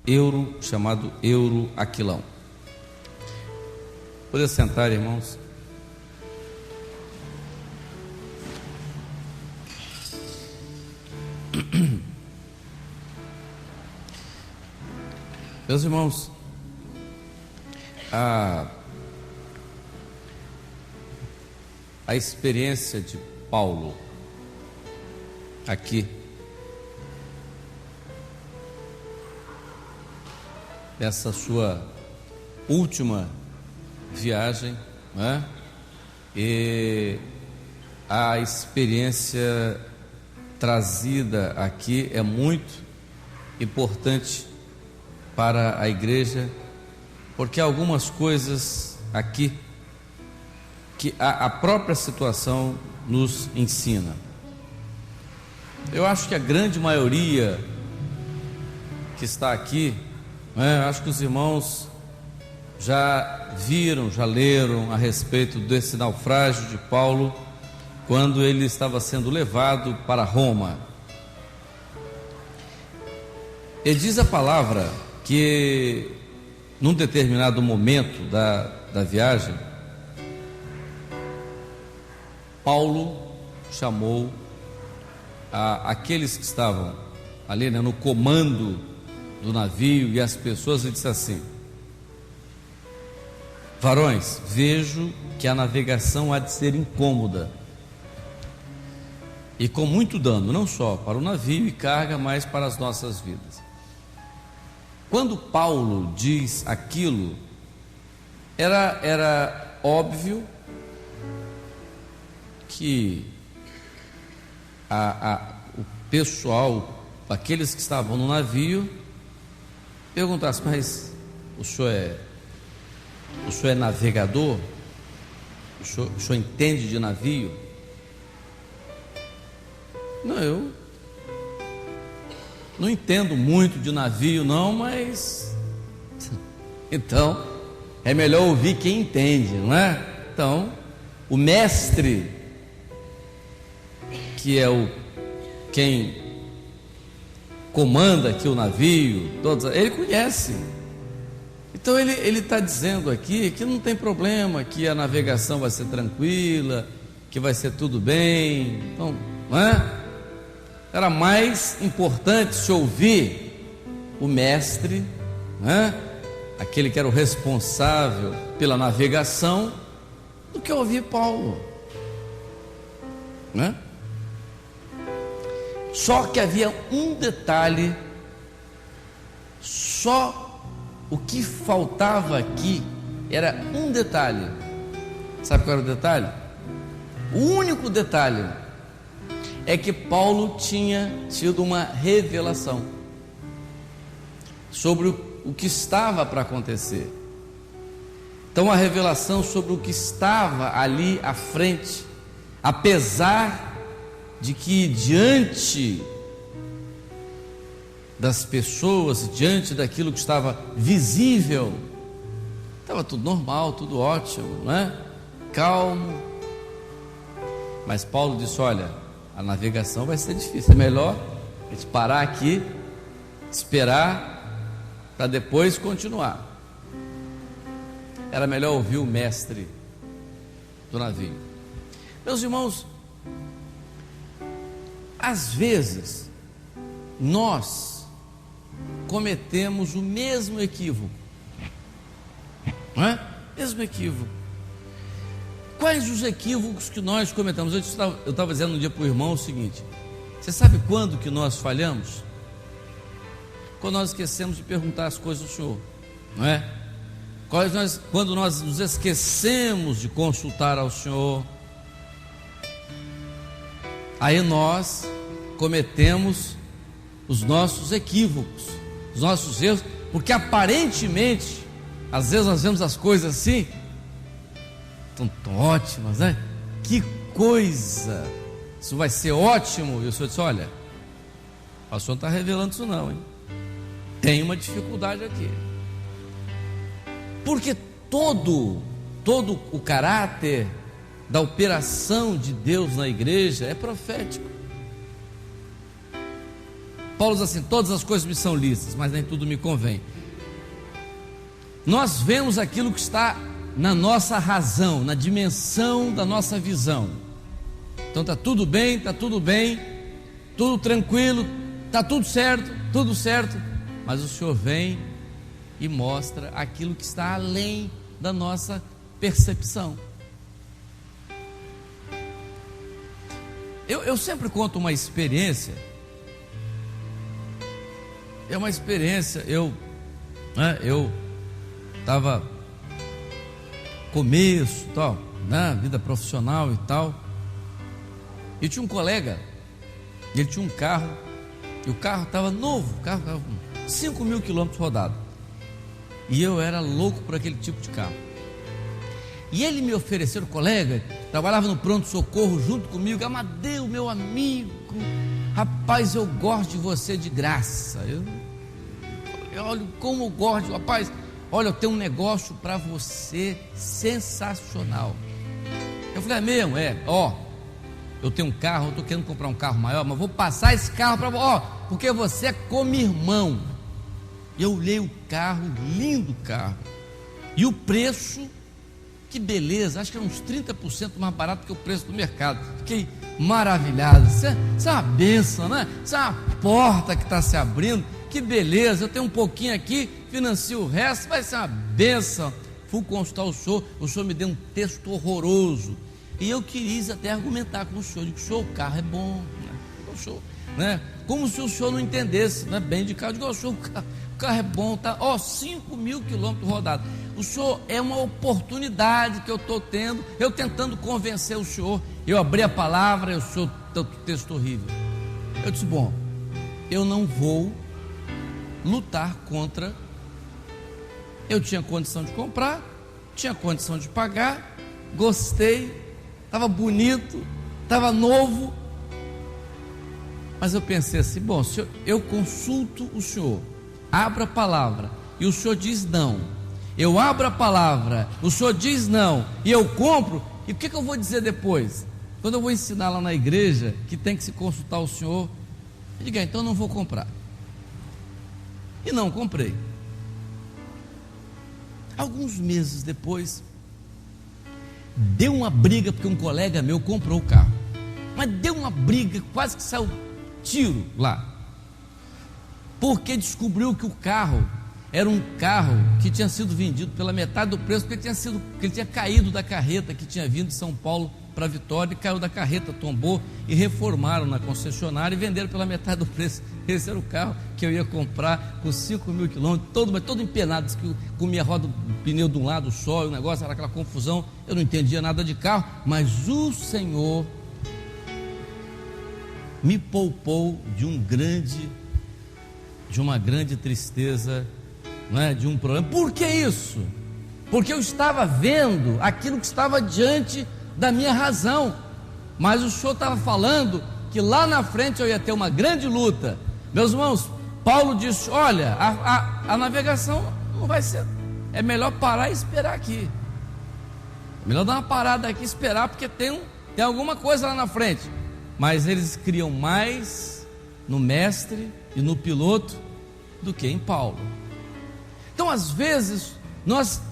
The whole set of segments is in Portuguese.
euro, chamado Euroaquilão. Poder sentar, irmãos. Meus irmãos, a experiência de Paulo aqui, essa sua última viagem, né? E a experiência trazida aqui é muito importante para a igreja, porque há algumas coisas aqui que a própria situação nos ensina. Eu acho que a grande maioria que está aqui, acho que os irmãos já viram, já leram a respeito desse naufrágio de Paulo, quando ele estava sendo levado para Roma. E diz a palavra que num determinado momento da viagem, Paulo chamou aqueles que estavam ali, no comando do navio e as pessoas, e disse assim: varões, vejo que a navegação há de ser incômoda e com muito dano, não só para o navio e carga, mas para as nossas vidas. Quando Paulo diz aquilo, era óbvio que o pessoal, aqueles que estavam no navio, perguntasse: mas o senhor é navegador? O senhor entende de navio? Não, eu não entendo muito de navio não, mas então é melhor ouvir quem entende, não é? Então o mestre, que é quem comanda aqui o navio, ele conhece. Então ele está dizendo aqui que não tem problema, que a navegação vai ser tranquila, que vai ser tudo bem. Então, não é? Era mais importante se ouvir o mestre, né? Aquele que era o responsável pela navegação, do que ouvir Paulo, né? Só que havia um detalhe, só o que faltava aqui era um detalhe. Sabe qual era o detalhe? O único detalhe é que Paulo tinha tido uma revelação sobre o que estava para acontecer. Então a revelação sobre o que estava ali à frente, apesar de que diante das pessoas, diante daquilo que estava visível, estava tudo normal, tudo ótimo, né? Calmo. Mas Paulo disse: olha, a navegação vai ser difícil, é melhor a gente parar aqui, esperar, para depois continuar. Era melhor ouvir o mestre do navio. Meus irmãos, às vezes nós cometemos o mesmo equívoco, não é? Mesmo equívoco. Quais os equívocos que nós cometemos? Eu estava dizendo um dia para o irmão o seguinte: você sabe quando que nós falhamos? Quando nós esquecemos de perguntar as coisas ao Senhor, não é? Quando nós nos esquecemos de consultar ao Senhor, aí nós cometemos os nossos equívocos, os nossos erros, porque aparentemente, às vezes nós vemos as coisas assim, tão ótimas, né? Que coisa, isso vai ser ótimo. E o Senhor disse: olha, o pastor não está revelando isso não, hein? Tem uma dificuldade aqui, porque todo o caráter da operação de Deus na igreja é profético. Paulo diz assim: todas as coisas me são lícitas, mas nem tudo me convém. Nós vemos aquilo que está na nossa razão, na dimensão da nossa visão. Então está tudo bem, tudo tranquilo, está tudo certo, mas o Senhor vem e mostra aquilo que está além da nossa percepção. Eu sempre conto uma experiência. É uma experiência. Eu estava começo, tal, né, vida profissional e tal. E tinha um colega, ele tinha um carro, e o carro estava novo, o carro estava com 5.000 quilômetros rodados. E eu era louco por aquele tipo de carro. E ele me ofereceu, o colega, trabalhava no pronto-socorro junto comigo: Amadeu, meu amigo, rapaz, eu gosto de você de graça. Olha como eu gosto, rapaz, olha, eu tenho um negócio para você sensacional. Eu falei: é mesmo? Eu tenho um carro, eu estou querendo comprar um carro maior, mas vou passar esse carro para você, porque você é como irmão. Eu olhei o carro, lindo carro, e o preço, que beleza, acho que era uns 30% mais barato que o preço do mercado. Fiquei maravilhado. Isso é uma bênção, né? Isso é uma porta que está se abrindo. Que beleza, eu tenho um pouquinho aqui, financio o resto, vai ser uma bênção. Fui consultar o senhor me deu um texto horroroso. E eu quis até argumentar com o senhor. Digo: senhor, o carro é bom, né? Como se o senhor não entendesse, né? Bem de carro. Digo: o senhor, o carro é bom, tá? 5.000 quilômetros rodados. O senhor, é uma oportunidade que eu estou tendo, eu tentando convencer o senhor. Eu abri a palavra, o senhor, texto horrível. Eu disse: bom, eu não vou lutar contra. Eu tinha condição de comprar, tinha condição de pagar, gostei, estava bonito, estava novo, mas eu pensei assim: bom, se eu consulto o senhor, abro a palavra e o senhor diz não, eu abro a palavra, o senhor diz não e eu compro, e o que eu vou dizer depois? Quando eu vou ensinar lá na igreja que tem que se consultar o senhor, eu digo: então não vou comprar. E não comprei. Alguns meses depois, deu uma briga, porque um colega meu comprou o carro, mas deu uma briga, quase que saiu tiro lá, porque descobriu que o carro era um carro que tinha sido vendido pela metade do preço, porque ele tinha caído da carreta que tinha vindo de São Paulo para Vitória, e caiu da carreta, tombou, e reformaram na concessionária e venderam pela metade do preço. Esse era o carro que eu ia comprar, com 5.000 quilômetros, todo empenado, que comia roda, pneu de um lado só, o negócio era aquela confusão. Eu não entendia nada de carro, mas o Senhor me poupou de uma grande tristeza, não é? De um problema. Por que isso? Porque eu estava vendo aquilo que estava diante da minha razão, mas o Senhor estava falando que lá na frente eu ia ter uma grande luta. Meus irmãos, Paulo disse: olha, a navegação não vai ser, é melhor parar e esperar aqui, é melhor dar uma parada aqui e esperar, porque tem alguma coisa lá na frente. Mas eles criam mais no mestre e no piloto do que em Paulo. Então, às vezes, nós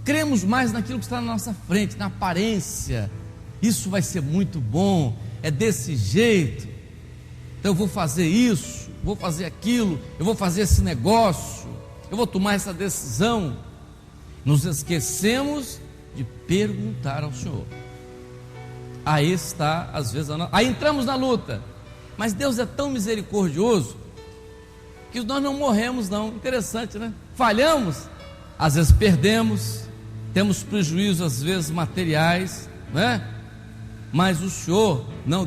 cremos mais naquilo que está na nossa frente, na aparência. Isso vai ser muito bom, é desse jeito, então eu vou fazer isso, vou fazer aquilo, eu vou fazer esse negócio, eu vou tomar essa decisão. Nos esquecemos de perguntar ao Senhor. Aí está, às vezes, aí entramos na luta, mas Deus é tão misericordioso que nós não morremos não. Interessante, né? Falhamos, às vezes perdemos, temos prejuízos às vezes materiais, né? Mas o Senhor não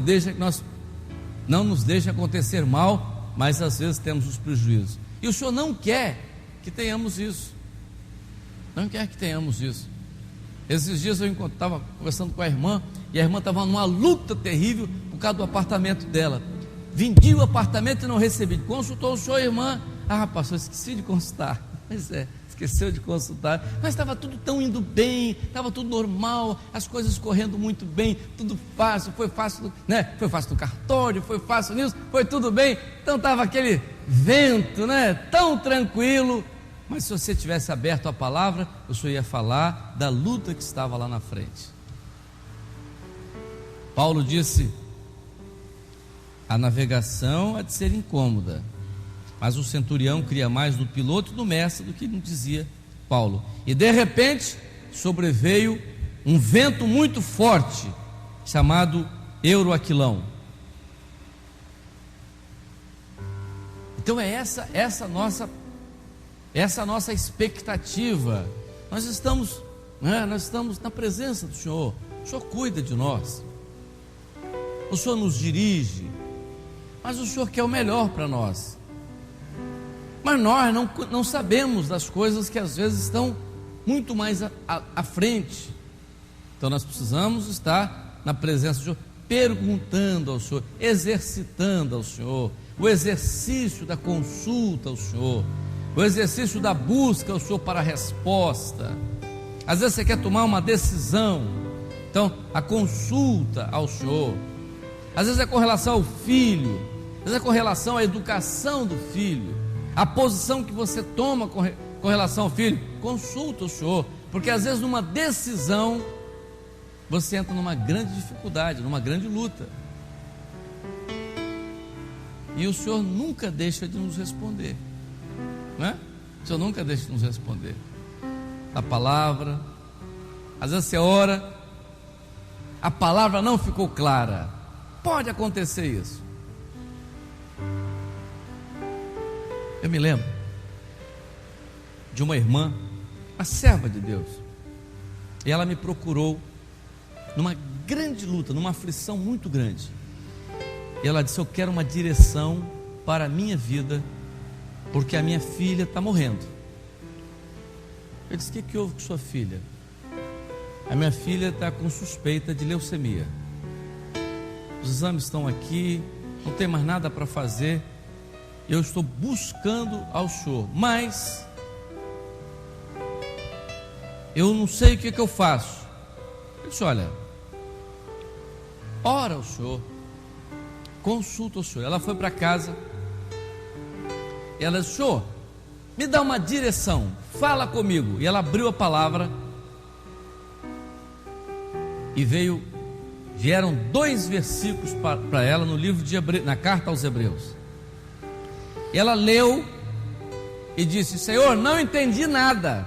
nos deixa acontecer mal, mas às vezes temos os prejuízos, e o Senhor não quer que tenhamos isso, não quer que tenhamos isso. Esses dias eu estava conversando com a irmã, e a irmã estava numa luta terrível por causa do apartamento dela. Vendi o apartamento e não recebi. Consultou o senhor, irmã? Ah, pastor, esqueci de consultar. Pois é, esqueceu de consultar, mas estava tudo tão indo bem, estava tudo normal, as coisas correndo muito bem, tudo fácil, foi fácil, né? Foi fácil no cartório, foi fácil nisso, foi tudo bem, então estava aquele vento, né? Tão tranquilo, mas se você tivesse aberto a palavra, o senhor ia falar da luta que estava lá na frente. Paulo disse: a navegação é de ser incômoda, mas o centurião cria mais no piloto e no mestre do que não dizia Paulo. E de repente sobreveio um vento muito forte, chamado Euroaquilão. Então é essa nossa expectativa. Nós estamos na presença do Senhor. O Senhor cuida de nós, o Senhor nos dirige, mas o Senhor quer o melhor para nós. Mas nós não sabemos das coisas que às vezes estão muito mais à frente. Então nós precisamos estar na presença do Senhor, perguntando ao Senhor, exercitando ao Senhor, o exercício da consulta ao Senhor, o exercício da busca ao Senhor para a resposta. Às vezes você quer tomar uma decisão, então a consulta ao Senhor. Às vezes é com relação ao filho, às vezes é com relação à educação do filho, a posição que você toma com relação ao filho. Consulta o Senhor, porque às vezes numa decisão você entra numa grande dificuldade, numa grande luta, e o Senhor nunca deixa de nos responder, não é? O Senhor nunca deixa de nos responder. A palavra, às vezes você ora, a palavra não ficou clara, pode acontecer isso. Eu me lembro de uma irmã, uma serva de Deus, e ela me procurou numa grande luta, numa aflição muito grande, e ela disse: eu quero uma direção para a minha vida, porque a minha filha está morrendo. Eu disse: o que houve com sua filha? A minha filha está com suspeita de leucemia, os exames estão aqui, não tem mais nada para fazer, eu estou buscando ao Senhor, mas eu não sei o que eu faço. Eu disse: olha, ora ao Senhor, consulta o Senhor. Ela foi para casa e ela disse: Senhor, me dá uma direção, fala comigo. E ela abriu a palavra e vieram 2 versículos para ela no livro de na carta aos Hebreus. E ela leu e disse: Senhor, não entendi nada.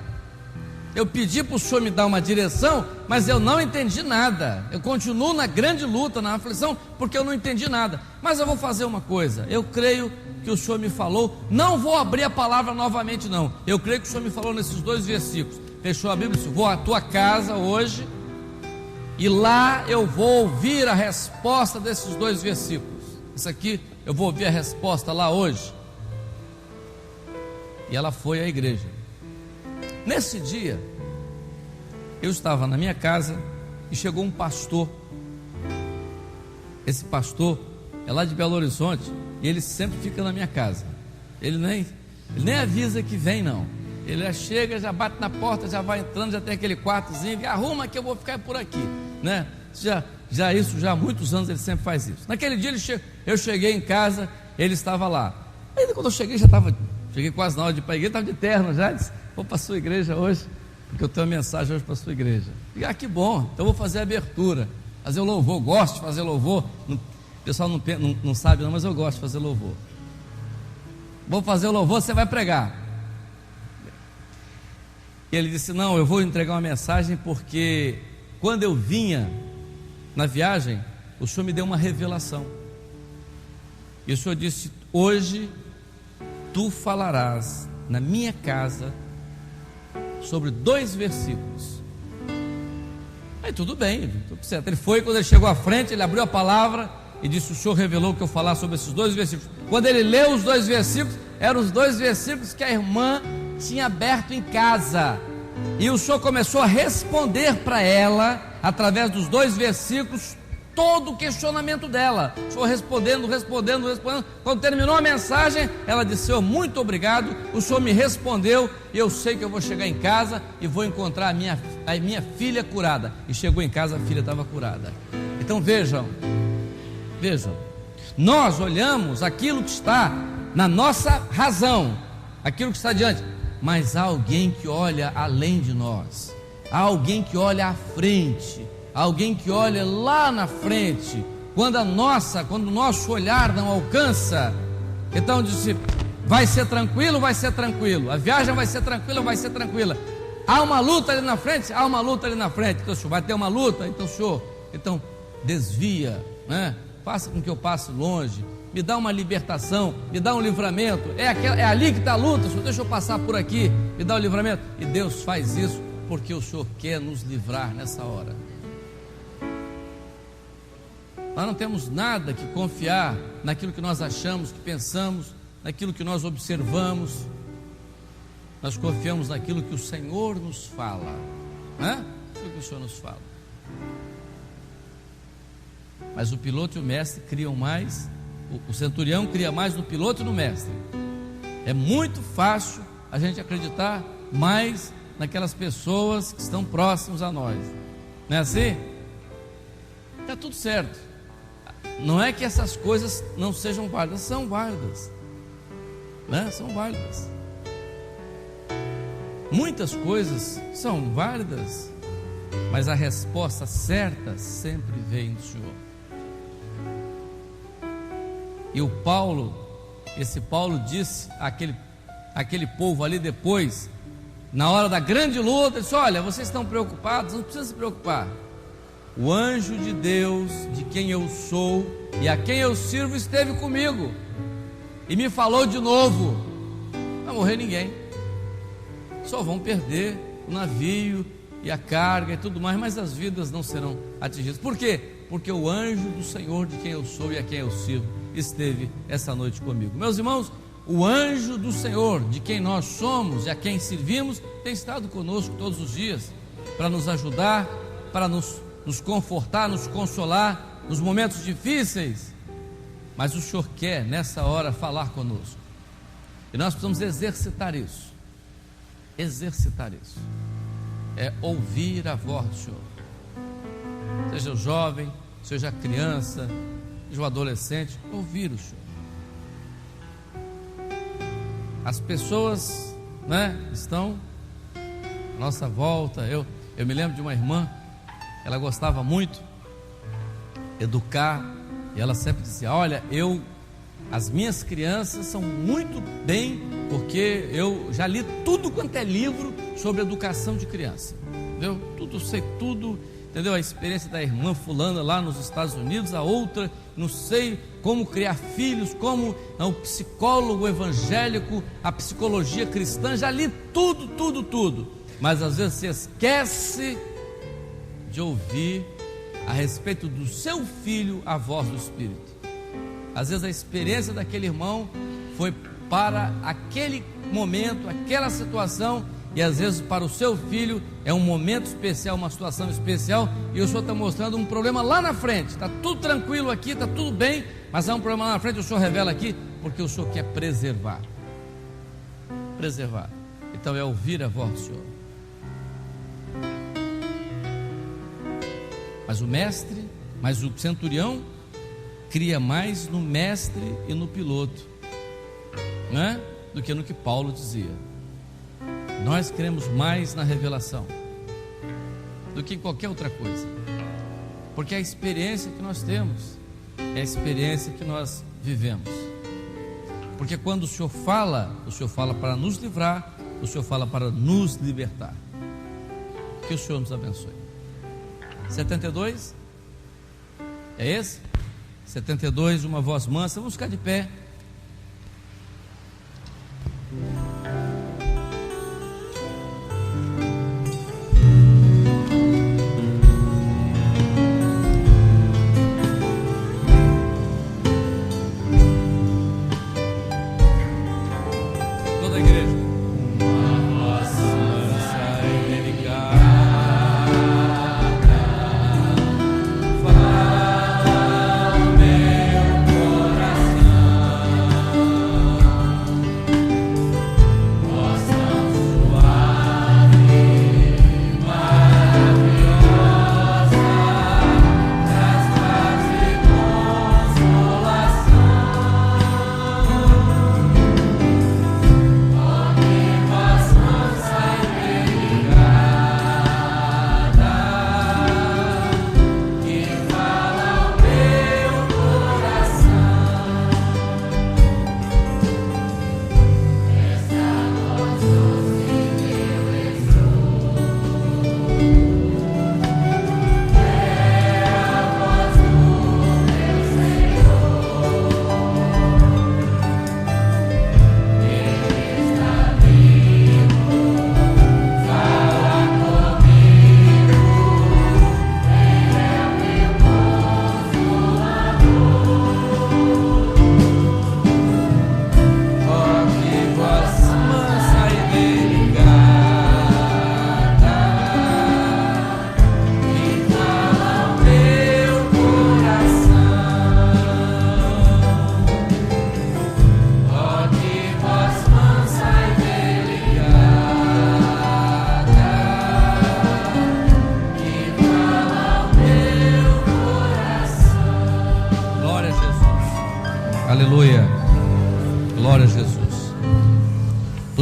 Eu pedi para o Senhor me dar uma direção, mas eu não entendi nada. Eu continuo na grande luta, na aflição, porque eu não entendi nada. Mas eu vou fazer uma coisa: eu creio que o Senhor me falou, não vou abrir a palavra novamente não. Eu creio que o Senhor me falou nesses 2 versículos. Fechou a Bíblia e disse: vou à tua casa hoje, e lá eu vou ouvir a resposta desses 2 versículos. Isso aqui, eu vou ouvir a resposta lá hoje. E ela foi à igreja. Nesse dia, eu estava na minha casa e chegou um pastor. Esse pastor é lá de Belo Horizonte e ele sempre fica na minha casa. Ele nem avisa que vem, não. Ele já chega, já bate na porta, já vai entrando, já tem aquele quartozinho, arruma que eu vou ficar por aqui, né? Já há muitos anos ele sempre faz isso. Naquele dia eu cheguei em casa, ele estava lá. Aí quando eu cheguei, cheguei quase na hora de ir para a igreja, estava de terno já, disse: vou para a sua igreja hoje, porque eu tenho uma mensagem hoje para a sua igreja. E que bom, então eu vou fazer a abertura, fazer o louvor. Gosto de fazer louvor. O pessoal não sabe não, mas eu gosto de fazer louvor. Vou fazer o louvor, você vai pregar. E ele disse: não, eu vou entregar uma mensagem, porque quando eu vinha na viagem, o Senhor me deu uma revelação, e o Senhor disse: hoje tu falarás na minha casa sobre 2 versículos. Aí tudo bem, tudo certo. Ele foi, quando ele chegou à frente, ele abriu a palavra e disse: o Senhor revelou que eu falar sobre esses 2 versículos. Quando ele leu os 2 versículos, eram os 2 versículos que a irmã tinha aberto em casa, e o Senhor começou a responder para ela através dos 2 versículos todo o questionamento dela. O Senhor respondendo. Quando terminou a mensagem, ela disse: Senhor, muito obrigado, o Senhor me respondeu, e eu sei que eu vou chegar em casa e vou encontrar a minha filha curada. E chegou em casa, a filha estava curada. Então vejam, nós olhamos aquilo que está na nossa razão, aquilo que está diante, mas há alguém que olha além de nós, há alguém que olha à frente, há alguém que olha lá na frente. Quando o nosso olhar não alcança, então disse: vai ser tranquilo, a viagem vai ser tranquila, há uma luta ali na frente, então o Senhor vai ter uma luta, então o Senhor, desvia, né? Faça com que eu passe longe, me dá uma libertação, me dá um livramento, é ali que está a luta, Senhor, deixa eu passar por aqui, me dá o livramento. E Deus faz isso porque o Senhor quer nos livrar nessa hora. Nós não temos nada que confiar naquilo que nós achamos, que pensamos, naquilo que nós observamos. Nós confiamos naquilo que o Senhor nos fala, né? Aquilo que o Senhor nos fala. Mas o piloto e o mestre criam mais, o centurião cria mais no piloto e no mestre. É muito fácil a gente acreditar mais naquelas pessoas que estão próximas a nós, não é assim? Está tudo certo. Não é que essas coisas não sejam válidas, são válidas, né? São válidas. Muitas coisas são válidas, mas a resposta certa sempre vem do Senhor. E esse Paulo disse àquele povo ali depois, na hora da grande luta, ele disse: olha, vocês estão preocupados, não precisam se preocupar. O anjo de Deus, de quem eu sou e a quem eu sirvo, esteve comigo e me falou de novo: não vai morrer ninguém, só vão perder o navio e a carga e tudo mais, mas as vidas não serão atingidas. Por quê? Porque o anjo do Senhor, de quem eu sou e a quem eu sirvo, esteve essa noite comigo. Meus irmãos, o anjo do Senhor, de quem nós somos e a quem servimos, tem estado conosco todos os dias, para nos ajudar, para nos confortar, nos consolar nos momentos difíceis. Mas o Senhor quer nessa hora falar conosco, e nós precisamos exercitar isso. É ouvir a voz do Senhor. Seja o jovem, seja a criança, seja o adolescente, ouvir o Senhor. As pessoas, né, estão à nossa volta. Eu me lembro de uma irmã, ela gostava muito de educar, e ela sempre dizia: olha, as minhas crianças são muito bem, porque eu já li tudo quanto é livro sobre educação de criança, entendeu? Tudo, sei tudo, entendeu? A experiência da irmã fulana lá nos Estados Unidos, a outra, não sei como criar filhos, como o psicólogo evangélico, a psicologia cristã, já li tudo, mas às vezes você esquece de ouvir a respeito do seu filho a voz do Espírito. Às vezes a experiência daquele irmão foi para aquele momento, aquela situação, e às vezes para o seu filho é um momento especial, uma situação especial, e o Senhor está mostrando um problema lá na frente. Está tudo tranquilo aqui, está tudo bem, mas há um problema lá na frente, o Senhor revela aqui, porque o Senhor quer preservar. Então é ouvir a voz do Senhor. Mas o centurião cria mais no mestre e no piloto, né, do que no que Paulo dizia. Nós queremos mais na revelação do que em qualquer outra coisa, porque a experiência que nós temos é a experiência que nós vivemos. Porque quando o Senhor fala para nos livrar, o Senhor fala para nos libertar. Que o Senhor nos abençoe. 72? É esse? 72, uma voz mansa. Vamos ficar de pé. Toda a igreja. Uma voz mansa e delicada fala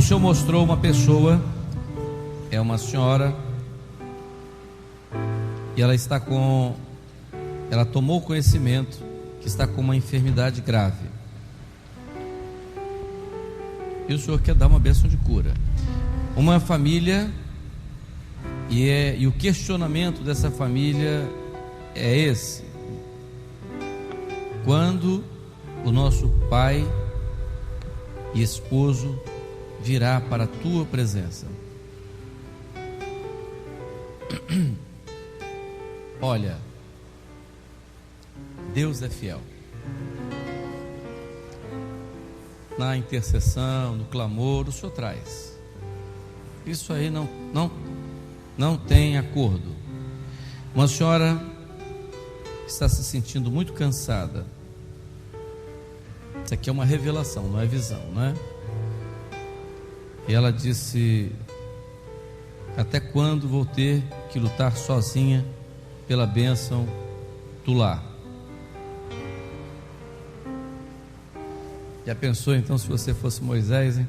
Senhor mostrou uma pessoa, é uma senhora, e ela tomou conhecimento que está com uma enfermidade grave. E o Senhor quer dar uma bênção de cura. Uma família, e o questionamento dessa família é esse: quando o nosso pai e esposo virá para a tua presença? Olha, Deus é fiel. Na intercessão, no clamor, o Senhor traz. Isso aí não tem acordo. Uma senhora está se sentindo muito cansada. Isso aqui é uma revelação, não é visão, não é? E ela disse: até quando vou ter que lutar sozinha pela bênção do lar? Já pensou então se você fosse Moisés, hein?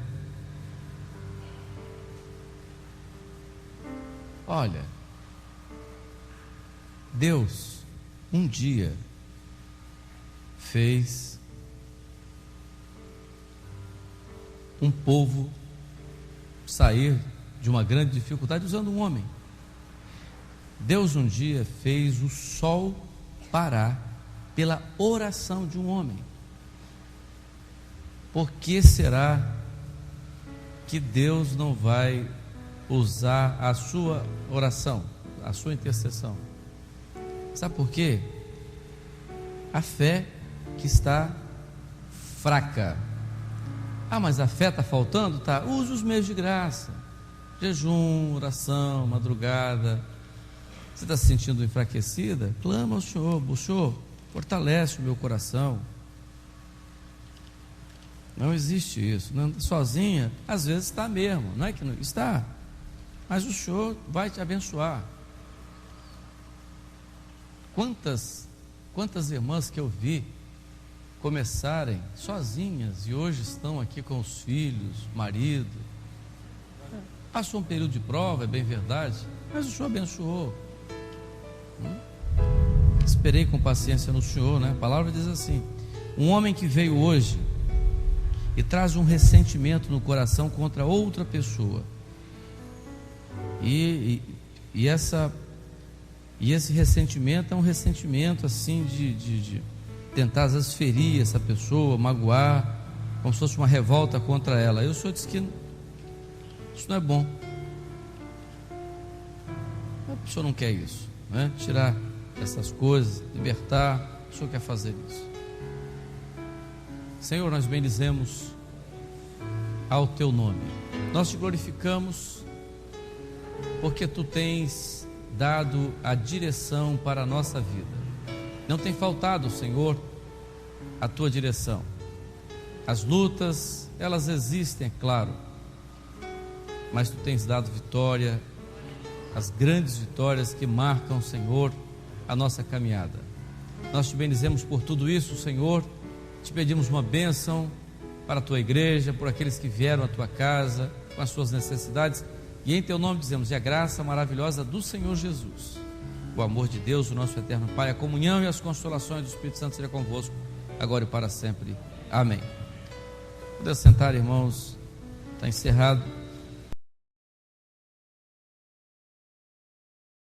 Olha, Deus um dia fez um povo sair de uma grande dificuldade usando um homem. Deus um dia fez o sol parar pela oração de um homem. Por que será que Deus não vai usar a sua oração, a sua intercessão? Sabe por quê? A fé que está fraca. Ah, mas a fé está faltando? Tá, use os meios de graça: jejum, oração, madrugada. Você está se sentindo enfraquecida? Clama ao Senhor: Senhor, fortalece o meu coração. Não existe isso. Não, sozinha, às vezes está mesmo, não é que não está, mas o Senhor vai te abençoar. Quantas irmãs que eu vi começarem sozinhas e hoje estão aqui com os filhos, marido. Passou um período de prova, é bem verdade, mas o Senhor abençoou. Esperei com paciência no Senhor, né? A palavra diz assim: um homem que veio hoje e traz um ressentimento no coração contra outra pessoa, e esse ressentimento é um ressentimento assim de tentar às vezes ferir essa pessoa, magoar, como se fosse uma revolta contra ela. Aí o Senhor disse que isso não é bom. O Senhor não quer isso, né? Tirar essas coisas, libertar. O Senhor quer fazer isso. Senhor, nós bendizemos ao Teu nome. Nós Te glorificamos porque Tu tens dado a direção para a nossa vida. Não tem faltado, Senhor, a Tua direção. As lutas, elas existem, é claro, mas Tu tens dado vitória, as grandes vitórias que marcam, Senhor, a nossa caminhada. Nós Te bendizemos por tudo isso, Senhor. Te pedimos uma bênção para a Tua igreja, por aqueles que vieram à Tua casa com as suas necessidades, e em Teu nome dizemos: e a graça maravilhosa do Senhor Jesus, o amor de Deus, o nosso eterno Pai, a comunhão e as consolações do Espírito Santo seja convosco, agora e para sempre. Amém. Poder sentar, irmãos, está encerrado.